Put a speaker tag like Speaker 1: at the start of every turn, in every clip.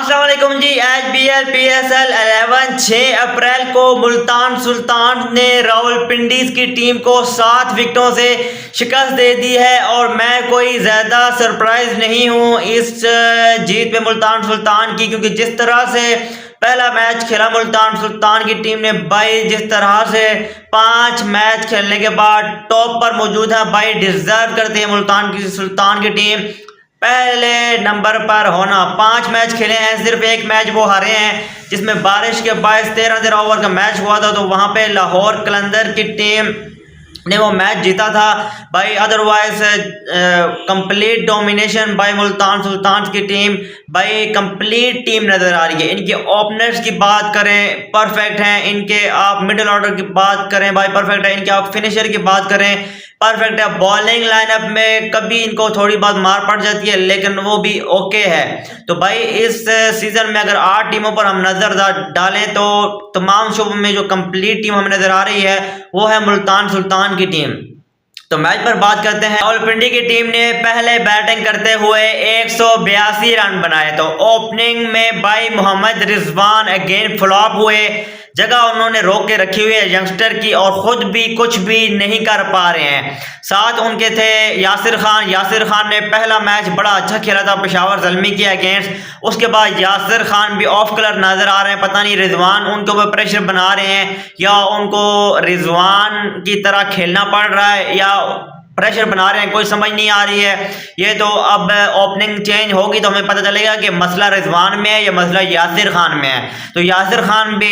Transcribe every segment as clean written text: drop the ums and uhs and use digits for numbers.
Speaker 1: अस्सलाम वालेकुम जी। HBL PSL 11 6 अप्रैल को मुल्तान सुल्तान ने रावलपिंडी की टीम को 7 विकेटों से शिकस्त दे दी है और मैं कोई ज़्यादा सरप्राइज नहीं हूँ इस जीत पे मुल्तान सुल्तान की, क्योंकि जिस तरह से पहला मैच खेला मुल्तान सुल्तान की टीम ने भाई, जिस तरह से 5 मैच खेलने के बाद टॉप पर मौजूद है भाई, डिजर्व करते हैं मुल्तान सुल्तान की टीम पहले नंबर पर होना। 5 मैच खेले हैं, सिर्फ एक मैच वो हारे हैं जिसमें बारिश के बायस 13 ओवर का मैच हुआ था, तो वहां पे लाहौर कलंदर की टीम ने वो मैच जीता था भाई। अदरवाइज कंप्लीट डोमिनेशन भाई मुल्तान सुल्तान की टीम भाई, कंप्लीट टीम नज़र आ रही है। इनके ओपनर्स की बात करें परफेक्ट हैं, इनके आप मिडिल ऑर्डर की बात करें भाई परफेक्ट है, इनके आप फिनिशर की बात करें परफेक्ट है। बॉलिंग लाइनअप में कभी इनको थोड़ी बहुत मार पड़ जाती है लेकिन वो भी ओके है। तो भाई इस सीजन में अगर 8 टीमों पर हम नजर डालें तो तमाम शोबों में जो कंप्लीट टीम हमें नजर आ रही है वो है मुल्तान सुल्तान की टीम। तो मैच पर बात करते हैं। रावलपिंडी की टीम ने पहले बैटिंग करते हुए 182 रन बनाए, तो ओपनिंग में भाई मोहम्मद रिजवान अगेन फ्लॉप हुए। जगह उन्होंने रोक के रखी हुई है यंगस्टर की और खुद भी कुछ भी नहीं कर पा रहे हैं। साथ उनके थे यासिर खान। यासिर खान ने पहला मैच बड़ा अच्छा खेला था पेशावर ज़ल्मी के अगेंस्ट, उसके बाद यासिर खान भी ऑफ कलर नजर आ रहे हैं। पता नहीं रिजवान उनके ऊपर प्रेशर बना रहे हैं या उनको रिजवान की तरह खेलना पड़ रहा है या प्रेशर बना रहे हैं, कोई समझ नहीं आ रही है। ये तो अब ओपनिंग चेंज होगी तो हमें पता चलेगा कि मसला रिजवान में है या मसला यासिर खान में है। तो यासिर खान भी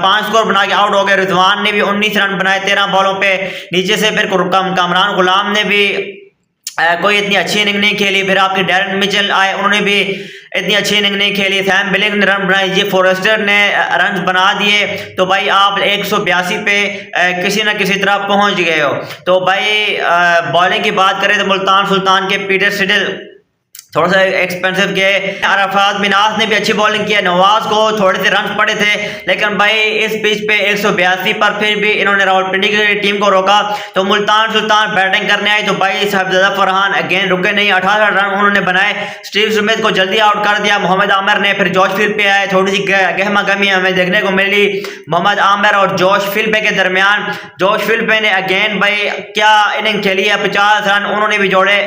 Speaker 1: 5 स्कोर बना के आउट हो गए। रिजवान ने भी 19 रन बनाए 13 बॉलों पे। नीचे से फिर कामरान गुलाम ने भी कोई इतनी अच्छी इनिंग नहीं खेली। फिर आपके डैरन मिचेल आए, उन्होंने भी इतनी अच्छी इनिंग नहीं खेली। सैम बिलिंग ने रन बनाए, ये फॉरेस्टर ने रन बना दिए। तो भाई आप 182 पे किसी न किसी तरह पहुंच गए हो। तो भाई बॉलिंग की बात करें तो मुल्तान सुल्तान के पीटर सिडल थोड़ा सा एक्सपेंसिव गए। अरफात मिनास ने भी अच्छी बॉलिंग किया, नवाज को थोड़े से रन पड़े थे, लेकिन भाई इस पिच पे 182 पर फिर भी इन्होंने रावलपिंडी की टीम को रोका। तो मुल्तान सुल्तान बैटिंग करने आई तो भाई साहबजादा फरहान अगेन रुके नहीं, 18 रन उन्होंने बनाए। स्टीव स्मिथ को जल्दी आउट कर दिया मोहम्मद आमिर ने। फिर जॉश फिल पे आए, थोड़ी सी गहमा गहमी हमें देखने को मिली मोहम्मद आमिर और जॉश फिल्पे के दरमियान। जॉश फिल्पे ने अगेन भाई क्या इनिंग खेली है, 50 रन उन्होंने भी जोड़े।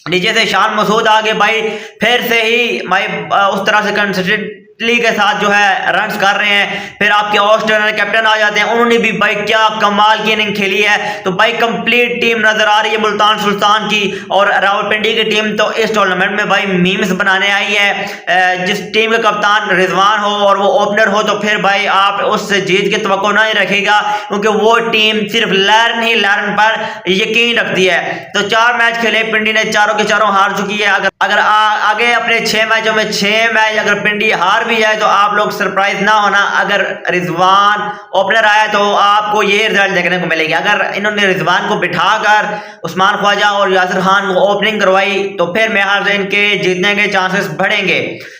Speaker 1: नीचे से शान मसूद आगे भाई फिर से ही भाई उस तरह से कंसिस्टेंटली के साथ जो है रन्स कर रहे हैं। फिर आपके ऑस्ट्रेलियन कैप्टन आ जाते हैं, उन्होंने भी भाई क्या कमाल की इनिंग खेली है। तो भाई कंप्लीट टीम नजर आ रही है मुल्तान सुल्तान की। और रावलपिंडी की टीम तो इस टूर्नामेंट में भाई मीम्स बनाने आई है। जिस टीम का कप्तान रिजवान हो और वो ओपनर हो तो फिर भाई आप उस जीत की तवक्को नहीं रखेगा, क्योंकि वो टीम सिर्फ लर्न ही लर्न पर यकीन रखती है। तो 4 मैच खेले पिंडी ने, चारों के चारों हार चुकी है। अगर आगे अपने 6 मैचों में 6 मैच अगर पिंडी हार भी जाए तो आप लोग सरप्राइज ना होना। अगर रिजवान ओपनर आया तो आपको ये रिजल्ट देखने को मिलेगी। अगर इन्होंने रिजवान को बिठाकर उस्मान ख्वाजा और यासिर खान को ओपनिंग करवाई तो फिर मेरे ख्याल से इनके जीतने के चांसेस बढ़ेंगे।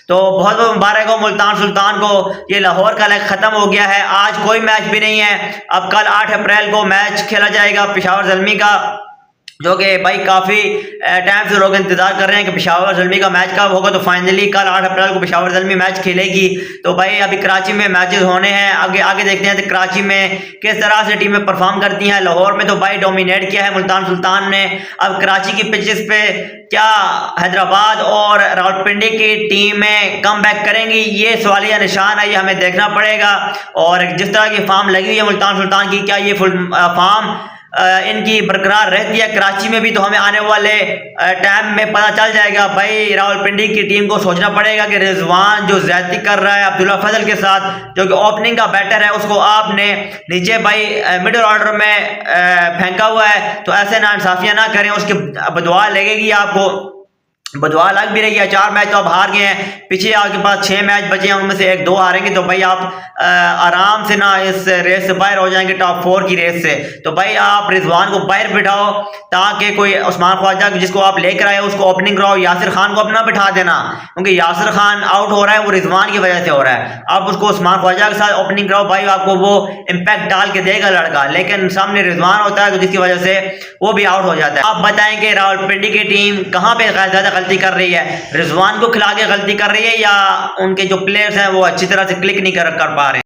Speaker 1: तो बहुत बहुत मुबारक हो मुल्तान सुल्तान को, ये लाहौर का लेग खत्म हो गया है। आज कोई मैच भी नहीं है। अब कल 8 अप्रैल को मैच खेला जाएगा पेशावर ज़ल्मी का, जो कि भाई काफ़ी टाइम से लोग इंतजार कर रहे हैं कि पेशावर ज़ल्मी का मैच कब होगा। तो फाइनली कल 8 अप्रैल को पेशावर ज़ल्मी मैच खेलेगी। तो भाई अभी कराची में मैचेस होने हैं, आगे आगे देखते हैं कि कराची में किस तरह से टीमें परफॉर्म करती हैं। लाहौर में तो भाई डोमिनेट किया है मुल्तान सुल्तान ने। अब कराची की पिचेस पे क्या हैदराबाद और रावलपिंडी की टीमें कम बैक करेंगी, ये सवालिया निशान है, ये हमें देखना पड़ेगा। और जिस तरह की फॉर्म लगी हुई है मुल्तान सुल्तान की, क्या ये फुल फॉर्म इनकी बरकरार रहती है कराची में भी, तो हमें आने वाले टाइम में पता चल जाएगा। भाई रावलपिंडी की टीम को सोचना पड़ेगा कि रिजवान जो ज्यादती कर रहा है अब्दुल्ला फजल के साथ, जो कि ओपनिंग का बैटर है, उसको आपने नीचे भाई मिडिल ऑर्डर में फेंका हुआ है। तो ऐसे ना इंसाफियां ना करें, उसकी बदुआ लगेगी आपको, बदुआ लग भी रही है। 4 मैच तो आप हार गए हैं, पीछे आपके पास 6 मैच बचे हैं, उनमें से 1-2 हारेंगे तो भाई आप आराम से ना इस रेस से बाहर हो जाएंगे, टॉप 4 की रेस से। तो भाई आप रिजवान को बाहर बिठाओ ताकि कोई उस्मान ख्वाजा जिसको आप लेकर आए उसको ओपनिंग कराओ। यासिर खान को अपना बिठा देना, क्योंकि यासिर खान आउट हो रहा है वो रिजवान की वजह से हो रहा है। आप उसको उस्मान ख्वाजा के साथ ओपनिंग कराओ, भाई आपको वो इम्पैक्ट डाल के देगा लड़का। लेकिन सामने रिजवान होता है तो जिसकी वजह से वो भी आउट हो जाता है। आप बताएं कि रावलपिंडी की टीम कहाँ पे ज्यादा गलती कर रही है, रिजवान को खिला के गलती कर रही है, या उनके जो प्लेयर्स हैं वो अच्छी तरह से क्लिक नहीं कर पा रहे हैं।